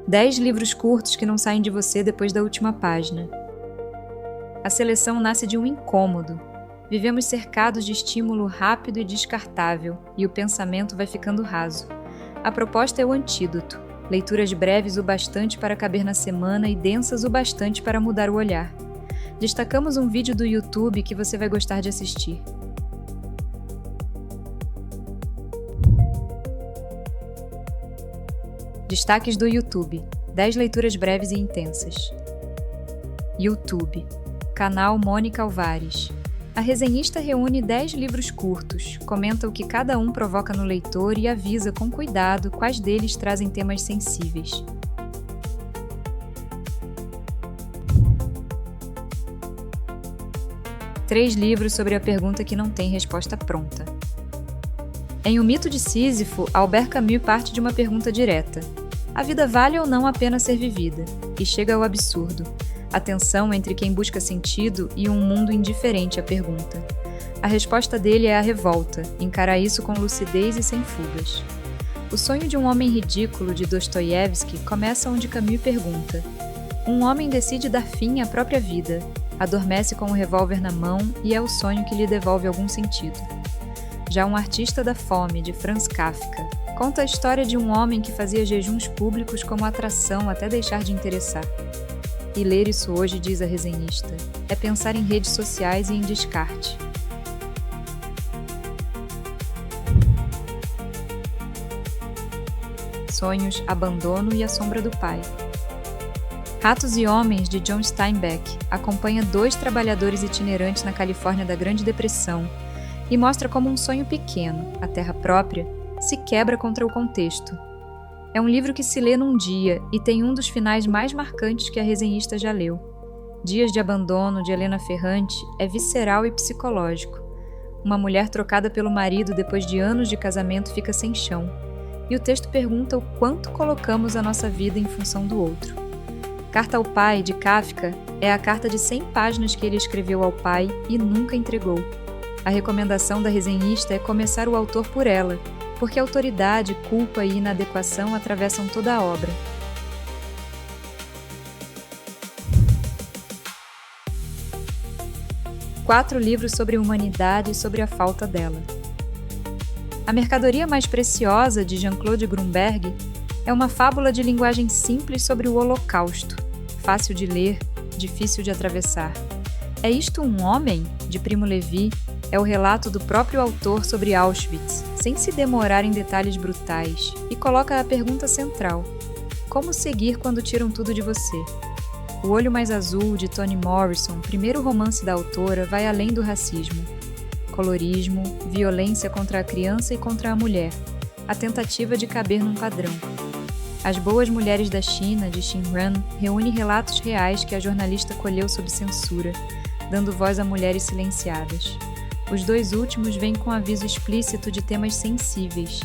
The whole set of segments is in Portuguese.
10 livros curtos que não saem de você depois da última página. A seleção nasce de um incômodo. Vivemos cercados de estímulo rápido e descartável, e o pensamento vai ficando raso. A proposta é o antídoto. Leituras breves o bastante para caber na semana e densas o bastante para mudar o olhar. Destacamos um vídeo do YouTube que você vai gostar de assistir. Destaques do YouTube: 10 leituras breves e intensas. YouTube, canal Mônica Alvares. A resenhista reúne 10 livros curtos, comenta o que cada um provoca no leitor e avisa com cuidado quais deles trazem temas sensíveis. Três livros sobre a pergunta que não tem resposta pronta. Em O Mito de Sísifo, Albert Camus parte de uma pergunta direta. A vida vale ou não a pena ser vivida? E chega ao absurdo. A tensão entre quem busca sentido e um mundo indiferente à pergunta. A resposta dele é a revolta, encarar isso com lucidez e sem fugas. O Sonho de um Homem Ridículo, de Dostoiévski, começa onde Camus pergunta: um homem decide dar fim à própria vida, adormece com um revólver na mão e é o sonho que lhe devolve algum sentido. Já Um Artista da Fome, de Franz Kafka, conta a história de um homem que fazia jejuns públicos como atração até deixar de interessar. E ler isso hoje, diz a resenhista, é pensar em redes sociais e em descarte. Sonhos, Abandono e A Sombra do Pai. Ratos e Homens, de John Steinbeck, acompanha 2 trabalhadores itinerantes na Califórnia da Grande Depressão e mostra como um sonho pequeno, a terra própria, se quebra contra o contexto. É um livro que se lê num dia e tem um dos finais mais marcantes que a resenhista já leu. Dias de Abandono, de Helena Ferrante, é visceral e psicológico. Uma mulher trocada pelo marido depois de anos de casamento fica sem chão. E o texto pergunta o quanto colocamos a nossa vida em função do outro. Carta ao Pai, de Kafka, é a carta de 100 páginas que ele escreveu ao pai e nunca entregou. A recomendação da resenhista é começar o autor por ela, porque autoridade, culpa e inadequação atravessam toda a obra. Quatro livros sobre a humanidade e sobre a falta dela. A Mercadoria Mais Preciosa, de Jean-Claude Grunberg, é uma fábula de linguagem simples sobre o Holocausto, fácil de ler, difícil de atravessar. É isto um homem? De Primo Levi, é o relato do próprio autor sobre Auschwitz, sem se demorar em detalhes brutais, e coloca a pergunta central: como seguir quando tiram tudo de você? O Olho Mais Azul, de Toni Morrison, primeiro romance da autora, vai além do racismo. Colorismo, violência contra a criança e contra a mulher, a tentativa de caber num padrão. As Boas Mulheres da China, de Xin Ran, reúne relatos reais que a jornalista colheu sob censura, dando voz a mulheres silenciadas. Os 2 últimos vêm com aviso explícito de temas sensíveis,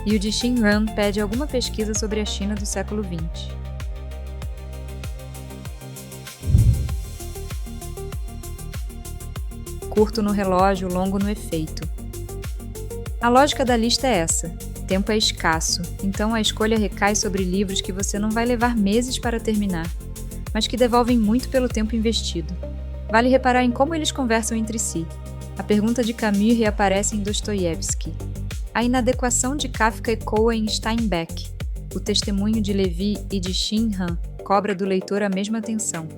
e o de Xin Ran pede alguma pesquisa sobre a China do século XX. Curto no relógio, longo no efeito. A lógica da lista é essa: tempo é escasso, então a escolha recai sobre livros que você não vai levar meses para terminar, mas que devolvem muito pelo tempo investido. Vale reparar em como eles conversam entre si. A pergunta de Camus reaparece em Dostoiévski. A inadequação de Kafka ecoa em Steinbeck. O testemunho de Levi e de Xin Han cobra do leitor a mesma atenção.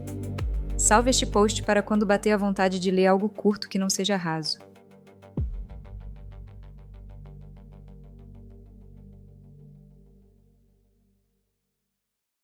Salve este post para quando bater a vontade de ler algo curto que não seja raso.